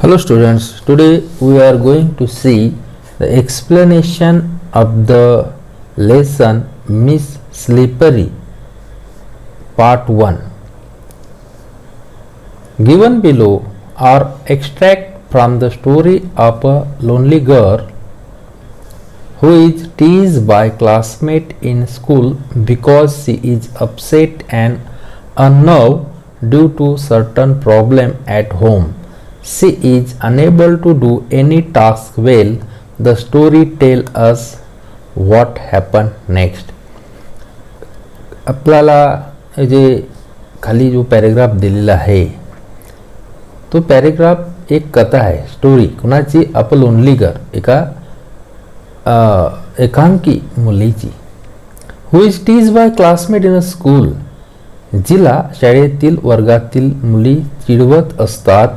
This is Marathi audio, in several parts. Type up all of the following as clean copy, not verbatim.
Hello students, today we are going to see the explanation of the lesson Miss Slippery part 1. Given below are extract from the story of a lonely girl who is teased by classmate in school because she is upset and unnerved due to certain problem at home. She is unable to do any task well. The story tells us what happened next. आपल्याला जे खाली जो पॅरेग्राफ दिलेला आहे तो पॅरेग्राफ एक कथा आहे, स्टोरी कुणाची? अ लोनली गर्ल, एका एकांकी मुलीची. Who is tease by classmate in a school, जिला शाळेतील वर्गातील मुली चिडवत असतात.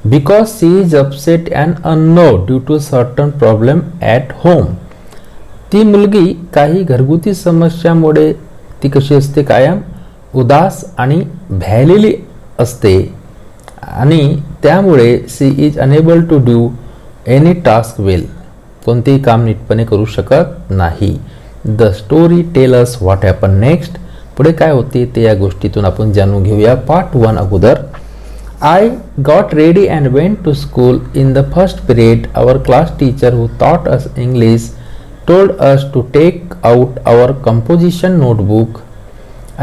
Because she is upset and annoyed due to certain problem at home. ती मुलगी काही घरगुती समस्यामुळे ती कशी असते, कायम उदास आणि भ्यालेली असते आणि त्यामुळे she is unable to do any task well, कोणतेही काम नीटपणे करू शकत नाही. The story tell us what happen next. पुढे काय होते ते या गोष्टीतून आपण जाणून घेऊया. पार्ट 1 अगोदर. I got ready and went to school. In the first period, our class teacher who taught us English told us to take out our composition notebook.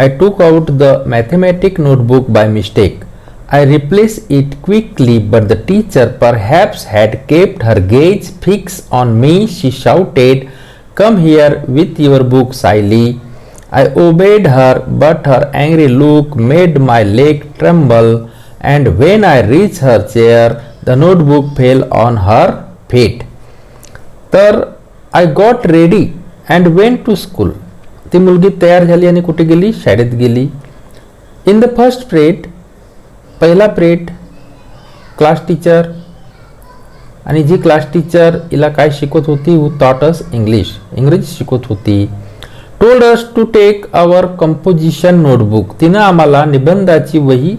I took out the mathematic notebook by mistake. I replaced it quickly, but the teacher perhaps had kept her gaze fixed on me. She shouted, "Come here with your book, Siley." I obeyed her, but her angry look made my leg tremble. And when I reached her chair, the notebook fell on her feet. तर I got ready and went to school. ती मुलगी तयार झाली आणि कुठे गेली? शाळेत गेली. In the first period, पहिला पिरियड, क्लास टीचर, आणि जी क्लास टीचर हिला काय शिकवत होती? who taught us English, इंग्रजी शिकवत होती. told us to take our composition notebook, तिनं आम्हाला निबंधाची वही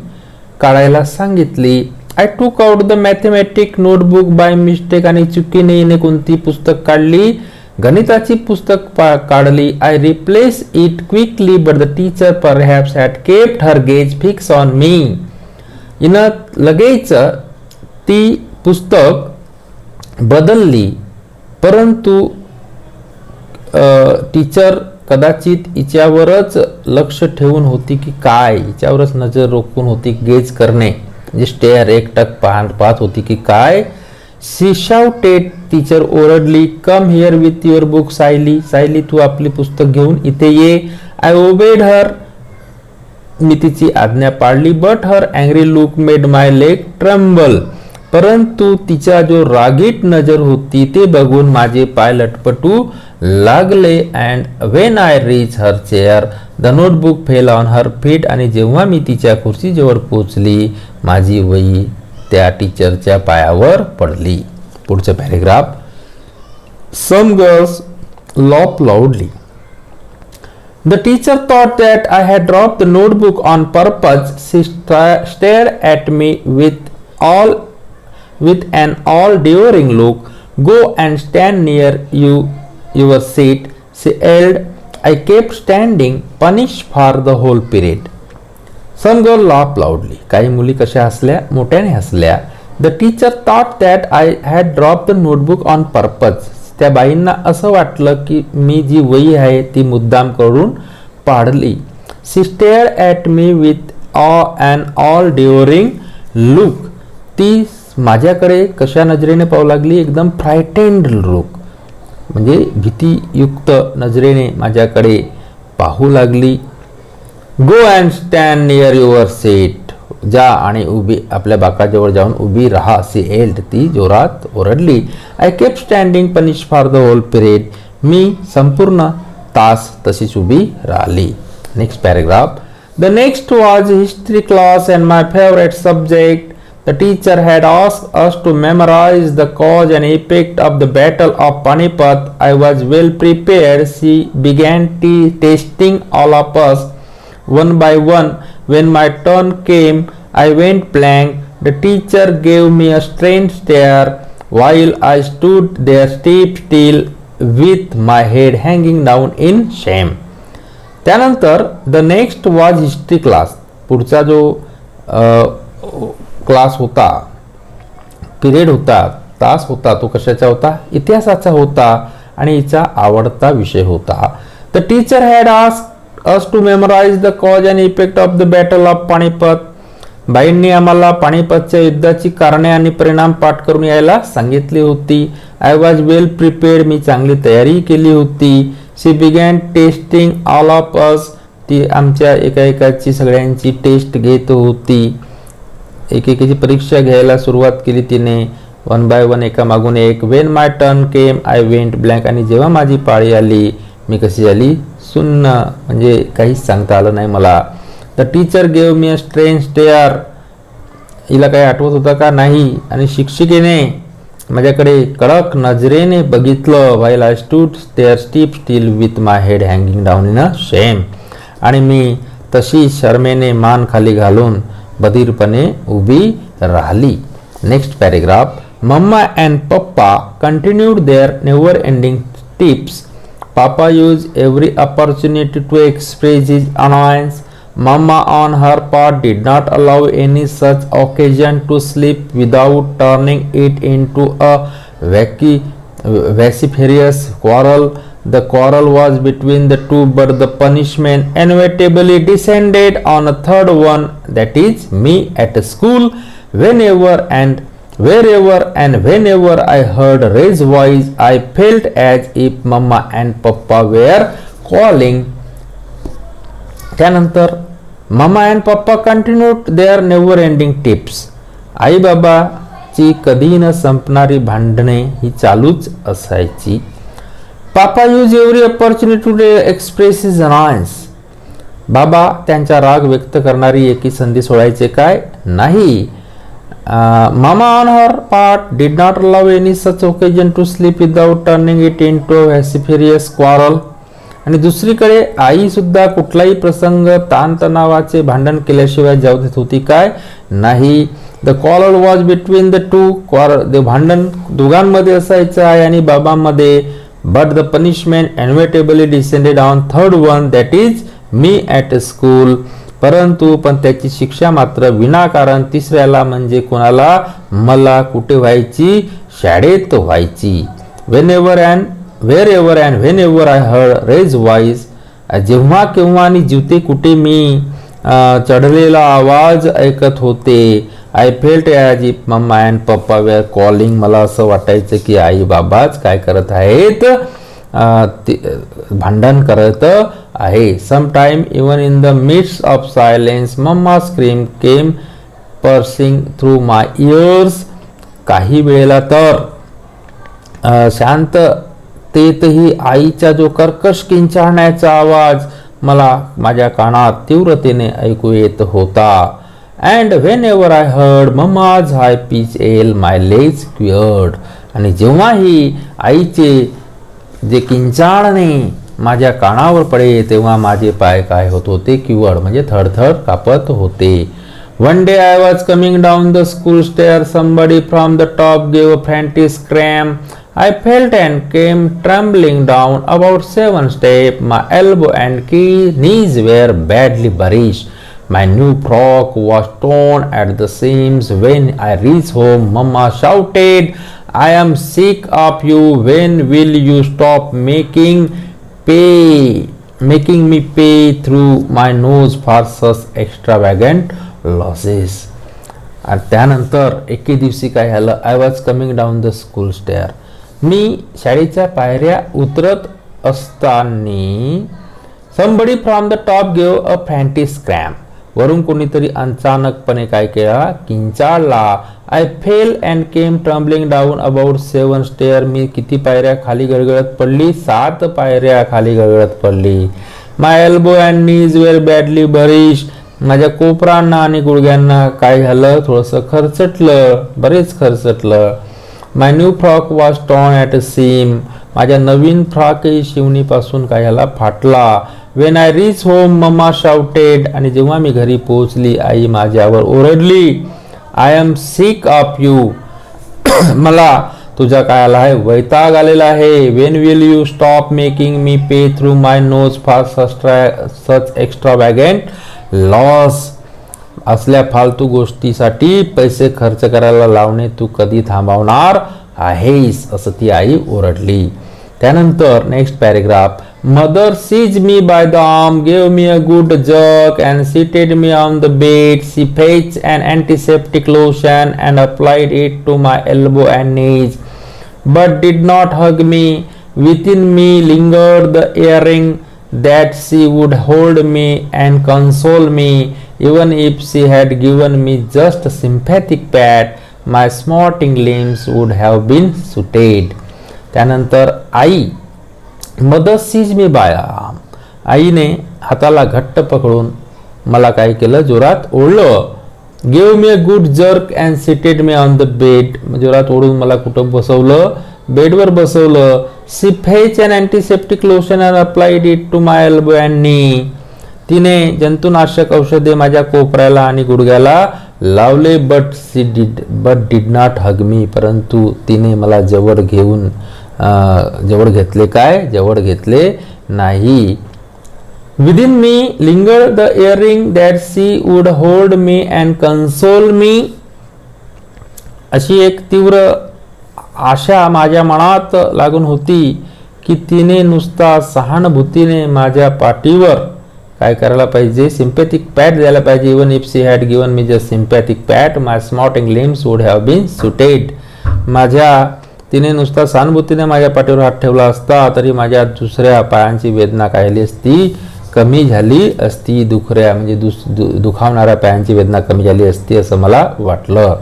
काढायला सांगितली. आय टूक out the mathematic notebook by mistake, आणि चुकीने हिने कोणती पुस्तक काढली? गणिताची पुस्तक काढली. I replace it quickly, but the teacher perhaps had kept her gauge fix on me. हिनं लगेच ती पुस्तक बदलली, परंतु टीचर कदाचित हिच्यावरच लक्ष ठेवून होती की काय, हिच्यावरच नजर रोखून होती. गेज करणे म्हणजे स्टेअर, एकटक पाहत होती की काय. शी शाउटेड, टीचर ओरडली. Come here with your book Sayali, Sayali तू आपली पुस्तक घेऊन इथे ये. आय ओबेड हर, मी तिची आज्ञा पाळली. But her angry look made my leg tremble, परंतु तिचा जो रागीट नजर होती ते बघून माझे पाय लटपटू लागले. And when I reach her chair, the notebook fell on her feet, आणि जेव्हा मी तिच्या खुर्चीजवळ पोचली माझी वही त्या टीचरच्या पायावर पडली. पुढचं paragraph. Some girls laughed loudly. The teacher thought that I had dropped the notebook on purpose. She stared at me with an all-devouring look. Go and stand near your seat, she yelled. I kept standing, punished for the whole period. Some girl laughed loudly. काही मुली कशा हसल्या? मोठ्याने हसल्या. The teacher thought that I had dropped the notebook on purpose. त्या बाईंना असं वाटलं की मी जी वही आहे ती मुद्दाम करून पाडली. She stared at me with an all-devouring look. ती माझ्याकडे कशा नजरेने पाहू लागली? एकदम फ्रायटेंड लुक, म्हणजे भीतीयुक्त नजरेने माझ्याकडे पाहू लागली. Go and stand near your seat, जा आणि उभी आपल्या बाकाजवळ जाऊन उभी राहा, असे एल्ड, ती जोरात ओरडली. I kept standing punish for the whole period, मी संपूर्ण तास तशीच उभी राहिली. Next paragraph. The next was history class and my favourite subject. The teacher had asked us to memorize the cause and effect of the Battle of Panipat. I was well prepared. She began testing all of us one by one. When my turn came, I went blank. The teacher gave me a strange stare while I stood there still with my head hanging down in shame. त्यानंतर the next was history class. पुढचा जो क्लास होता, पिरियड होता, तास होता, तो कशाचा होता? इतिहासाचा होता आणि हिचा आवडता विषय होता. The teacher had asked us to memorise the cause and effect of the battle of Panipat. बाईंनी आम्हाला पानिपतच्या युद्धाची कारणे आणि परिणाम पाठ करून यायला सांगितली होती. I was well prepared. मी चांगली तयारी केली होती. She began testing all of us. ती आमच्या एकाएकाची सगळ्यांची टेस्ट घेत होती. एकेकाची परीक्षा घ्यायला सुरुवात केली तिने, वन बाय वन, एका मागून एक. When my turn came I went blank. आणि जेव्हा माझी पाळी आली मी कशी आली? सुन्न, म्हणजे काहीच सांगता आलं नाही मला. The teacher gave me a strange stair. हिला काही आठवत होतं का? नाही. आणि शिक्षिकेने माझ्याकडे कडक नजरेने बघितलं. While I stood there still with my head hanging down in a shame. आणि मी तशी शर्मेने मान खाली घालून बधीरपणे उभी राहिली. Next paragraph. Mama and papa continued their never ending tips. Papa used every opportunity to express his annoyance. Mama on her part did not allow any such occasion to slip without turning it into a vociferous quarrel. The quarrel was between the two, but the punishment inevitably descended on a third one, that is me at school. Wherever and whenever I heard Ray's voice, I felt as if Mama and Papa were calling. त्यानंतर Mama and Papa continued their never-ending tips. आई बाबाची कधी न संपणारी भांडणे ही चालूच असायची. Papa used every opportunity to express his annoyance. बाबा त्यांचा राग व्यक्त करणारी एकी संधी सोडायचे काय? नाही. Mama on her part did not allow any such occasion to slip without turning it into a vociferous quarrel. आणि दुसरीकडे आई सुद्धा कुठलाही प्रसंग ताणतणावाचे भांडण केल्याशिवाय जाऊ देत होती काय? नाही. The quarrel was between the two. ते भांडण दोघांमध्ये असायचं, आई आणि बाबांमध्ये. But the punishment inevitably descended on third one, that is me at school. परंतु त्याची शिक्षा मात्र विनाकारण तिसऱ्याला, म्हणजे कोणाला? मला. कुठे व्हायची? शाळेत व्हायची. Whenever and whenever I heard Ray's voice. जेव्हा केव्हा आणि जिथे कुठे मी चढलेला आवाज ऐकत होते. I felt as if Mama and Papa were calling. मला असं वाटायचं की आई बाबाच काय करत आहेत? भांडण करत आहे. Sometime even in the midst of silence, Mama scream came piercing through my ears. काही वेळेला तर शांततेतही आईचा जो कर्कश किंचाळण्याचा आवाज मला माझ्या कानात तीव्रतेने ऐकू येत होता. And whenever I heard Mama's high pitched yell, my legs quivered. आणि जेव्हाही आईचे जे किंचाळणे माझ्या कानावर पडे तेव्हा माझे पाय काय होत होते? किवड, म्हणजे थरथर कापत होते. One day I was coming down the school stairs. Somebody from the top gave a frantic scream. I felt and came trembling down about 7 steps. My elbow and knees were badly burnished. My new frock was torn at the seams. When I reached home, Mama shouted, I am sick of you. When will you stop making me pay through my nose for such extravagant losses? आणि त्यानंतर एके दिवशी काय झालं? I was coming down the school stair. मी शाळेच्या पायऱ्या उतरत असताना somebody from the top gave a frantic scream. वरून कोणीतरी अचानकपणे काय केला? किंचाळला. I fell and came tumbling down about 7 stair. मी किती पायऱ्या खाली गळगळत पडली? 7 पायऱ्या खाली गळगळत पडली. My elbow and knees were badly bruised. माझ्या कोपरांना आणि गुडघ्यांना काय झालं? थोडंसं खरचटलं, बरेच खरचटलं. My new frock was torn at a seam. माझ्या नवीन फ्रॉकही शिवणीपासून काय झाला? फाटला. When I reached home, Mama shouted. आणि जेव्हा मी घरी पोहोचली आई माझ्यावर ओरडली. I am sick of you. मला तुझ्या काय आला आहे, वैताग आलेला आहे. When will you stop making me pay through my nose for such extravagant loss. असल्या फालतू गोष्टीसाठी पैसे खर्च करायला लावणे तू कधी थांबवणार आहेस, असं ती आई ओरडली. त्यानंतर next paragraph. Mother seize me by the arm, gave me a good jerk and seated me on the bed. She fetch an antiseptic lotion and applied it to my elbow and knees, but did not hug me. Within me lingered the yearning that she would hold me and console me. Even if she had given me just a sympathetic pat, my smarting limbs would have been suited. त्यानंतर आई, mother seize me by arm. आईने हाताला घट्ट पकडून मला काय केलं, जोरात ओढलं. Give me a good jerk and seated me on the bed. जोरात ओढून मला कुठं बसवलं, बेडवर बसवलं. She fetch and antiseptic lotion and applied it to my elbow and knee. तिने जंतुनाशक औषधे माझ्या कोपऱ्याला आणि गुडघ्याला लावले. But did not hug me. परंतु तिने मला जवळ घेतले नाही. Within me lingered the yearning that she would hold me and console me. अशी एक तीव्र आशा माझ्या मनात लागून होती की तिने नुसता सहानुभूतीने माझ्या पाठीवर काय करायला पाहिजे, सिम्पॅथिक पॅट द्यायला पाहिजे. Even if she had given me just sympathetic pat, my smarting limbs would have been soothed. तिने नुसता सहानुभूतीने माझ्या पाठीवर हात ठेवला असता तरी माझ्या दुसऱ्या पायांची वेदना काहिली असती, कमी झाली असती. दुखावणाऱ्या पायांची वेदना कमी झाली असती असं मला वाटलं.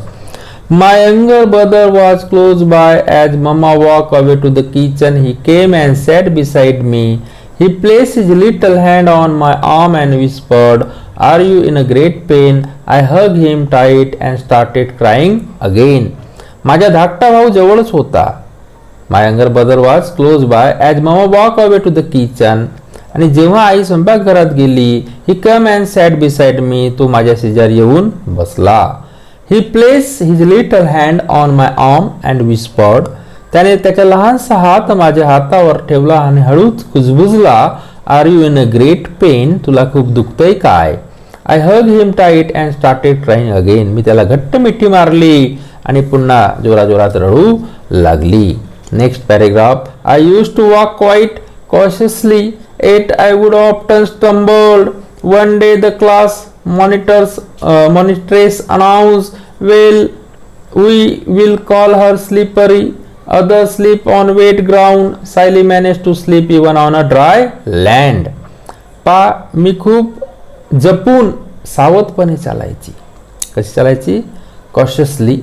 My younger brother was close by as mamma walk away to the kitchen. He came and sat beside me. He place his little hand on my arm and whispered, are you in a great pain. I hug him tight and started crying again. माझा धाकटा भाऊ जवळच होता. My younger brother was close by as mamma walk away to the kitchen. आणि जेव्हा आई स्वयंपाकघरात गेली, ही कम अँड सॅट बिसाइड मी. तो माझ्या शेजारी येऊन बसला. He place his little hand on my arm and whispered. त्याने त्याचा लहानसा हात माझ्या हातावर ठेवला आणि हळूच कुजबुजला. Are you in a great pain. तुला खूप दुखतंय काय. I hug him tight and started crying again. मी त्याला घट्ट मिठी मारली आणि पुन्हा जोराजोरात रडू लागली. Next paragraph. I use to walk quite cautiously, yet I would often stumble. One day the class monitress announced, well, we will call her slippery. Others sleep on wet ground. Sally managed to sleep even on a dry land. मी खूप जपून सावधपणे चालायची. कशी चालायची, cautiously.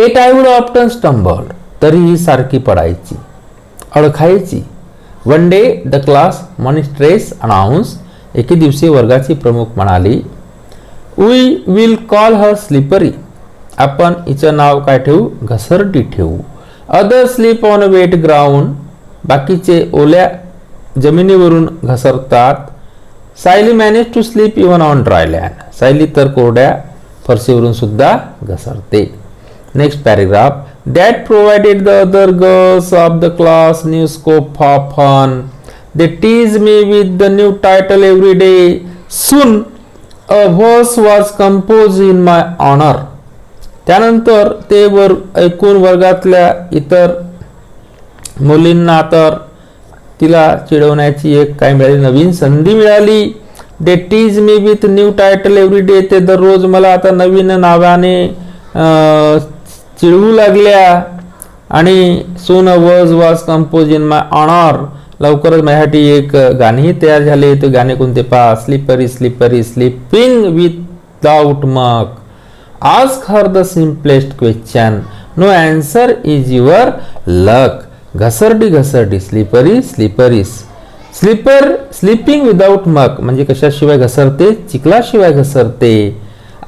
Yet I would often stumble. तरीही सारखी पडायची, अडखायची. One day the class monitress announce. एके दिवशी वर्गाची प्रमुख म्हणाली, we will call her slippery. आपण हिचं नाव काय ठेवू, घसरटी ठेवू. Other slip on wet ground. बाकीचे ओल्या जमिनीवरून घसरतात. Sayali manage to slip even on dry land. Sayali तर कोरड्या फरशीवरून सुद्धा घसरते. Next paragraph. That provided the other girls of the class new scope for fun. They teased me with the new title every day. Soon a verse was composed in my honor. त्यानंतर ते ऐकून वर्गातल्या इतर मुलींना तर तिला चिडवण्याची एक काय मिळाली, नवीन संधी मिळाली. They teased me with new title every day. ते दररोज मला आता नवीन नावाने चिडवू लागल्या. आणि soon verse was compose in my honour. लवकरच माझ्यासाठी एक गाणेही तयार झाले. ते गाणे कोणते पहा. Slippery slippery slipping without mud. Ask her the simplest question, no answer is your luck. घसरडी घसरडी, slippery slippery. Slipping without mud म्हणजे कशाशिवाय घसरते, चिखलाशिवाय घसरते.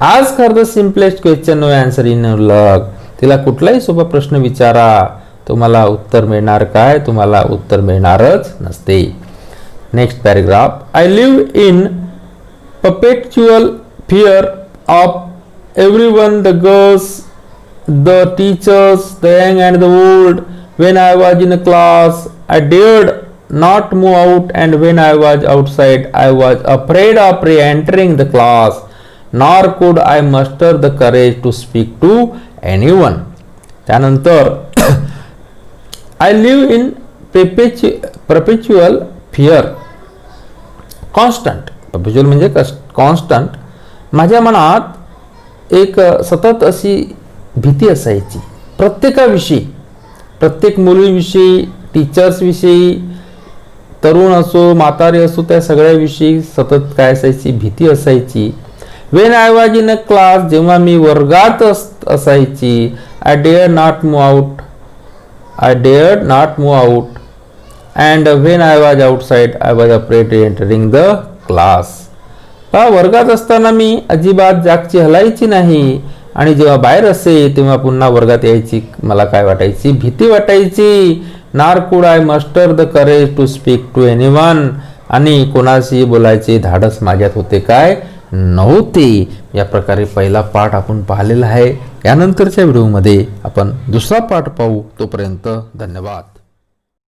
Ask her the simplest question, no answer in your luck. तिला कुठलाही सोपा प्रश्न विचारा, तुम्हाला उत्तर मिळणार काय, तुम्हाला उत्तर मिळणारच नसते. Next paragraph. I live in perpetual fear of everyone, the girls, the teachers, the young and the old. When I was in a class, I dared not move out, and when I was outside, I was afraid of re-entering the class, nor could I muster the courage to speak to anyone. त्यानंतर I live in perpetual fear. Constant, परपेच्युअल म्हणजे कॉन्स्टंट. माझ्या मनात एक सतत अशी भीती असायची प्रत्येकाविषयी, प्रत्येक मुलीविषयी, टीचर्सविषयी, तरुण असो म्हातारे असो त्या सगळ्याविषयी सतत काय असायची, भीती असायची. When I was in a class, जेव्हा मी वर्गात असायची, I dare not move out, and when I was outside I was afraid entering the class. वर्गात असताना मी अजिबात जागची हलायची नाही, आणि जेव्हा बाहेर असे तेव्हा पुन्हा वर्गात यायची मला काय वाटायची, भीती वाटायची. Nor could I muster the courage to speak to anyone, आणि कोणाशी बोलायचे धाडस माझ्यात होते काय नव्हते. या प्रकारे पहिला पाठ आपण पाहिलेला आहे. यानंतरच्या व्हिडिओमध्ये आपण दुसरा पाठ पाहू. तोपर्यंत धन्यवाद.